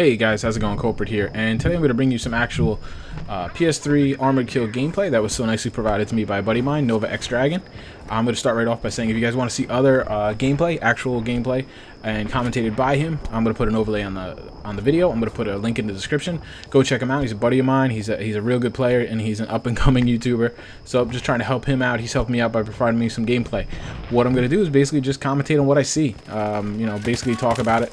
Hey guys, how's it going? Kulprit here, and today I'm going to bring you some actual PS3 Armored Kill gameplay that was so nicely provided to me by a buddy of mine, NOVAxDRAGON. I'm going to start right off by saying if you guys want to see other gameplay, actual gameplay, and commentated by him, I'm going to put an overlay on the video. I'm going to put a link in the description. Go check him out. He's a buddy of mine. He's a real good player, and he's an up-and-coming YouTuber. So I'm just trying to help him out. He's helped me out by providing me some gameplay. What I'm going to do is basically just commentate on what I see. You know, basically talk about it.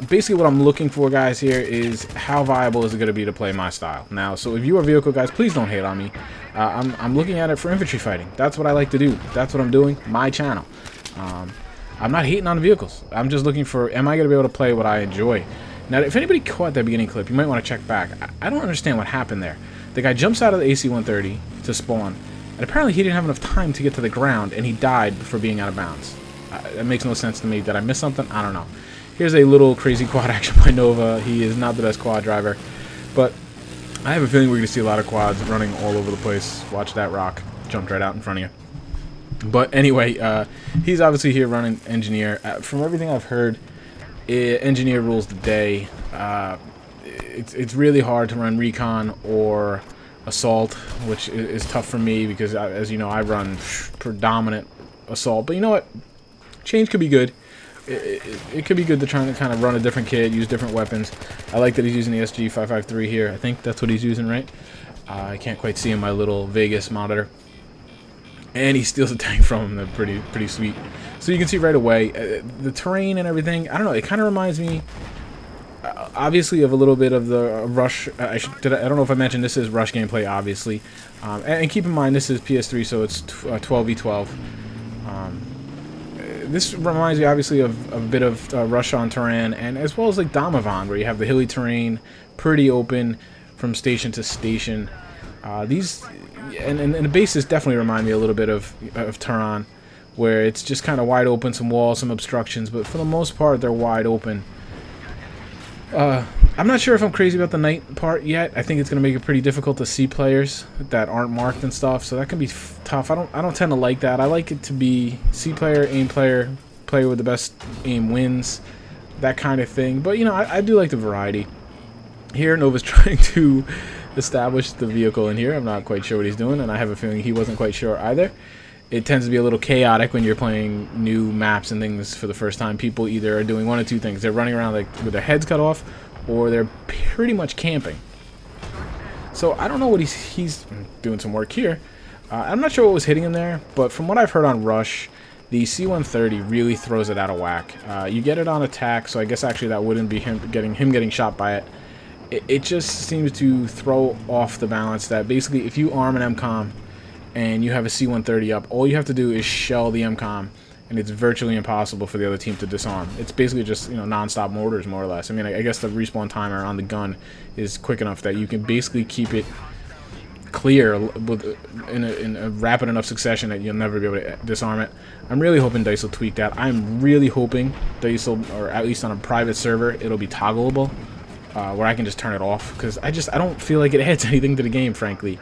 Basically what I'm looking for, guys, here is how viable is it going to be to play my style. Now, so if you are vehicle guys, please don't hate on me. I'm looking at it for infantry fighting. That's what I like to do. That's what I'm doing. My channel. I'm not hating on the vehicles. I'm just looking for, am I going to be able to play what I enjoy? Now, if anybody caught that beginning clip, you might want to check back. I don't understand what happened there. The guy jumps out of the AC-130 to spawn, and apparently he didn't have enough time to get to the ground, and he died before being out of bounds. That makes no sense to me. Did I miss something? I don't know. Here's a little crazy quad action by Nova. He is not the best quad driver, but I have a feeling we're going to see a lot of quads running all over the place. Watch that rock. Jumped right out in front of you. But anyway, he's obviously here running engineer. From everything I've heard, engineer rules the day. It's really hard to run recon or assault, which is tough for me because, as you know, I run predominant assault. But you know what? Change could be good. It could be good to try to kind of run a different kit, use different weapons. I like that he's using the SG-553 here. I think that's what he's using, right? I can't quite see in my little Vegas monitor. And he steals a tank from him. They're pretty sweet. So you can see right away the terrain and everything. I don't know. It kind of reminds me, obviously, of a little bit of the Rush. I don't know if I mentioned this is Rush gameplay, obviously. And keep in mind this is PS3, so it's 12v12. This reminds me, obviously, of a bit of Rush on Terrain, and as well as like Domovan, where you have the hilly terrain, pretty open from station to station. And the bases definitely remind me a little bit of Terrain, where it's just kind of wide open, some walls, some obstructions, but for the most part, they're wide open. I'm not sure if I'm crazy about the night part yet. I think it's going to make it pretty difficult to see players that aren't marked and stuff, so that can be tough. I don't tend to like that. I like it to be see player, aim player, player with the best aim wins, that kind of thing. But, you know, I do like the variety. Here, Nova's trying to establish the vehicle in here. I'm not quite sure what he's doing, and I have a feeling he wasn't quite sure either. It tends to be a little chaotic when you're playing new maps and things for the first time. People either are doing one of two things. They're running around like with their heads cut off, or they're pretty much camping. So I don't know what he's doing some work here. I'm not sure what was hitting him there, but from what I've heard on Rush, the C-130 really throws it out of whack. You get it on attack, so I guess actually that wouldn't be him getting shot by it. It just seems to throw off the balance that basically if you arm an MCOM and you have a C-130 up, all you have to do is shell the MCOM, and it's virtually impossible for the other team to disarm. It's basically just, you know, non-stop mortars, more or less. I mean, I guess the respawn timer on the gun is quick enough that you can basically keep it clear in a rapid enough succession that you'll never be able to disarm it. I'm really hoping DICE will tweak that. I'm really hoping DICE will, or at least on a private server, it'll be toggleable, where I can just turn it off, because I don't feel like it adds anything to the game, frankly.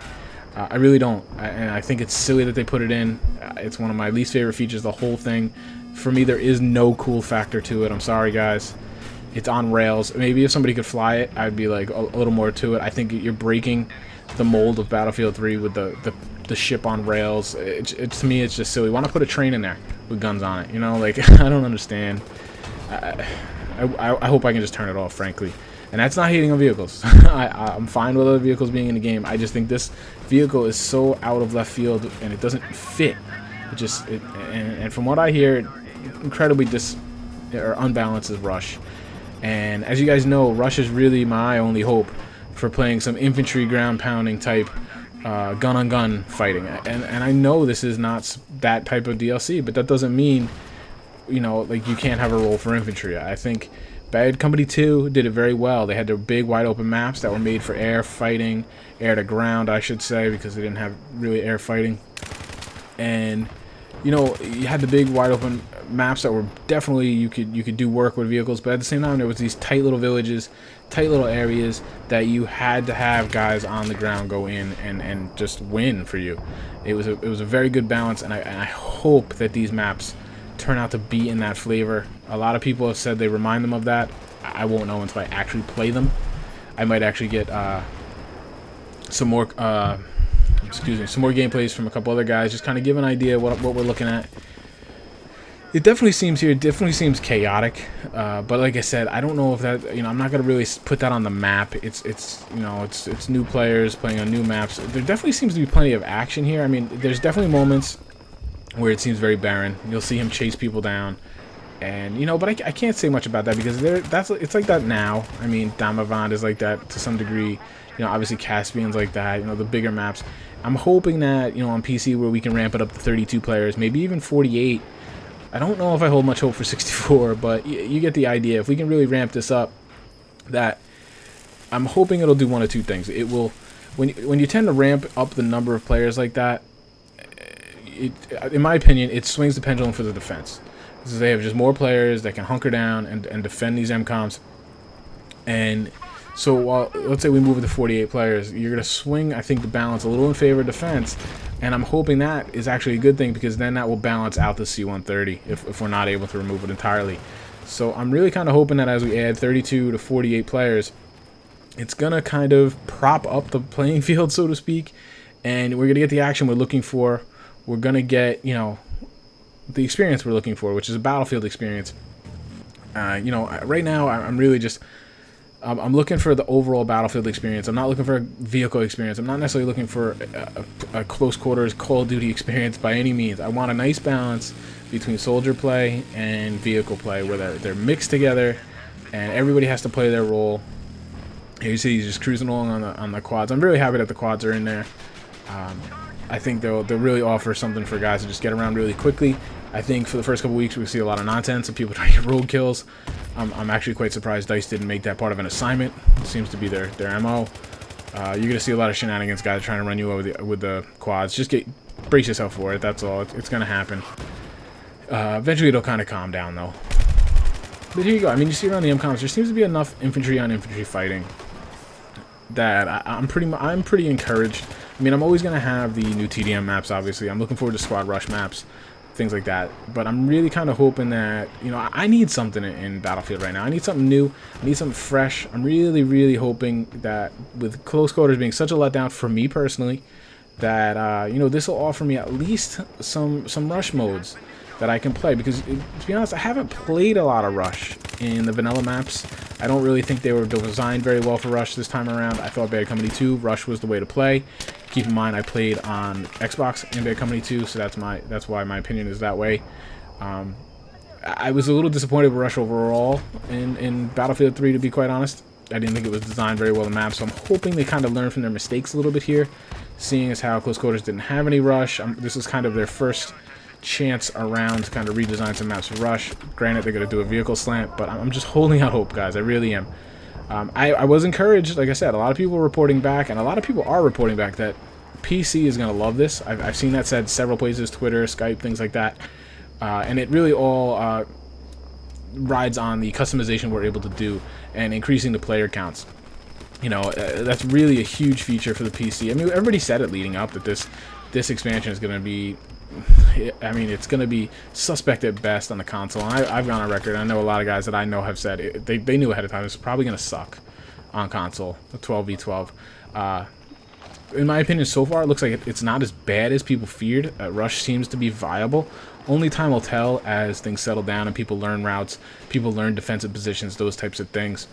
I really don't, and I think it's silly that they put it in. It's one of my least favorite features, the whole thing. For me, there is no cool factor to it. I'm sorry, guys. It's on rails. Maybe if somebody could fly it, I'd be like a little more to it. I think you're breaking the mold of Battlefield 3 with the ship on rails. To me, it's just silly. Why not put a train in there with guns on it? You know, like, I don't understand. I hope I can just turn it off, frankly. And that's not hating on vehicles. I'm fine with other vehicles being in the game. I just think this vehicle is so out of left field and it doesn't fit. And from what I hear, it incredibly unbalances Rush. And as you guys know, Rush is really my only hope for playing some infantry ground pounding type gun-on-gun fighting. And I know this is not that type of DLC, but that doesn't mean, you know, like you can't have a role for infantry. I think Bad Company 2 did it very well. They had their big wide open maps that were made for air fighting, air to ground I should say, because they didn't have really air fighting. And you know, you had the big wide open maps that were definitely you could do work with vehicles, but at the same time there was these tight little villages, tight little areas that you had to have guys on the ground go in and just win for you. It was a very good balance, and I hope that these maps turn out to be in that flavor. A lot of people have said they remind them of that. I won't know until I actually play them. I might actually get some more some more gameplays from a couple other guys, just kind of give an idea what we're looking at. It definitely seems here, definitely seems chaotic, but like I said, I don't know if that, you know, I'm not gonna really put that on the map. It's you know, it's new players playing on new maps. There definitely seems to be plenty of action here. I mean, there's definitely moments where it seems very barren. You'll see him chase people down, and you know, but I can't say much about that because it's like that now. I mean, Damavand is like that to some degree. You know, obviously Caspian's like that. You know, the bigger maps. I'm hoping that, you know, on PC where we can ramp it up to 32 players, maybe even 48. I don't know if I hold much hope for 64, but you get the idea. If we can really ramp this up, that I'm hoping it'll do one of two things. It will, when you tend to ramp up the number of players like that, in my opinion, it swings the pendulum for the defense. Because they have just more players that can hunker down and defend these MCOMs. And so while, let's say we move to 48 players, you're going to swing, I think, the balance a little in favor of defense. And I'm hoping that is actually a good thing, because then that will balance out the C-130 if we're not able to remove it entirely. So I'm really kind of hoping that as we add 32 to 48 players, it's going to kind of prop up the playing field, so to speak. And we're going to get the action we're looking for. We're going to get, you know, the experience we're looking for, which is a battlefield experience. You know, right now I'm really just... I'm looking for the overall battlefield experience. I'm not looking for a vehicle experience. I'm not necessarily looking for a close quarters Call of Duty experience by any means. I want a nice balance between soldier play and vehicle play, where they're mixed together and everybody has to play their role. Here you see he's just cruising along on the quads. I'm really happy that the quads are in there. I think they'll really offer something for guys to just get around really quickly. I think for the first couple weeks we'll see a lot of nonsense and people trying to get road kills. I'm actually quite surprised DICE didn't make that part of an assignment. It seems to be their MO. You're going to see a lot of shenanigans, guys trying to run you over with the quads. Just brace yourself for it, that's all. It's going to happen. Eventually it'll kind of calm down though. But here you go. I mean, you see around the MCOMs, there seems to be enough infantry on infantry fighting that I'm pretty encouraged. I mean, I'm always going to have the new TDM maps, obviously. I'm looking forward to squad rush maps, things like that. But I'm really kind of hoping that, you know, I need something in Battlefield right now. I need something new. I need something fresh. I'm really, really hoping that with close quarters being such a letdown for me personally, that, you know, this will offer me at least some rush modes that I can play. Because, to be honest, I haven't played a lot of rush in the vanilla maps. I don't really think they were designed very well for rush this time around. I thought Bad Company 2, rush was the way to play. Keep in mind, I played on Xbox in Bad Company 2, so that's why my opinion is that way. I was a little disappointed with rush overall in Battlefield 3, to be quite honest. I didn't think it was designed very well in the map, so I'm hoping they kind of learn from their mistakes a little bit here, seeing as how close quarters didn't have any rush. This is kind of their first chance around to kind of redesign some maps for rush. Granted, they're going to do a vehicle slant, but I'm just holding out hope, guys. I really am. I was encouraged, like I said, a lot of people were reporting back, and a lot of people are reporting back that PC is going to love this. I've seen that said several places, Twitter, Skype, things like that. And it really all rides on the customization we're able to do and increasing the player counts. You know, that's really a huge feature for the PC. I mean, everybody said it leading up that this expansion is going to be... I mean, it's going to be suspect at best on the console. And I've gone on record. I know a lot of guys that I know have said they knew ahead of time it's probably going to suck on console, the 12v12. In my opinion, so far, it looks like it's not as bad as people feared. Rush seems to be viable. Only time will tell as things settle down and people learn routes, people learn defensive positions, those types of things.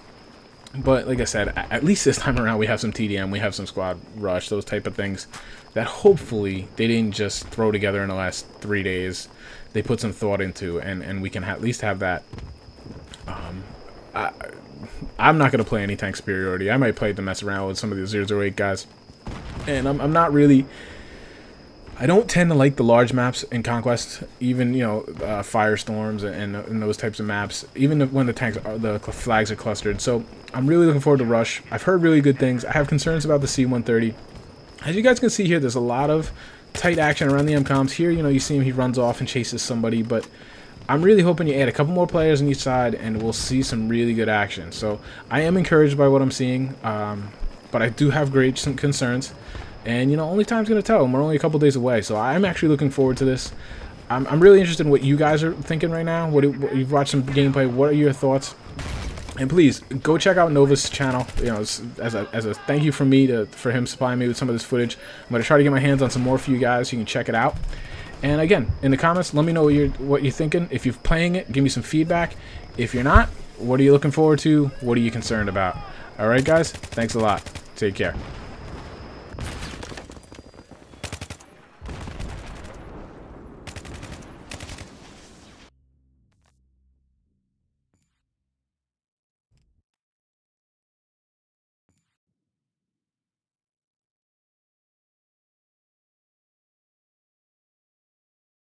But like I said, at least this time around we have some TDM, we have some squad rush, those type of things that hopefully they didn't just throw together in the last 3 days. They put some thought into, and we can at least have that. I'm not going to play any tank superiority. I might play to mess around with some of the 008 guys. And I'm not really... I don't tend to like the large maps in Conquest, even, you know, firestorms and those types of maps, even when the flags are clustered. So I'm really looking forward to Rush. I've heard really good things. I have concerns about the C-130. As you guys can see here, there's a lot of tight action around the MCOMs. Here, you know, you see him, he runs off and chases somebody, but I'm really hoping you add a couple more players on each side and we'll see some really good action. So I am encouraged by what I'm seeing, but I do have some concerns. And, you know, only time's going to tell, and we're only a couple days away. So I'm actually looking forward to this. I'm really interested in what you guys are thinking right now. You've watched some gameplay. What are your thoughts? And please go check out Nova's channel. You know, as a thank you from me for him supplying me with some of this footage. I'm gonna try to get my hands on some more for you guys so you can check it out. And again, in the comments, let me know what you're thinking. If you're playing it, give me some feedback. If you're not, what are you looking forward to? What are you concerned about? All right, guys. Thanks a lot. Take care.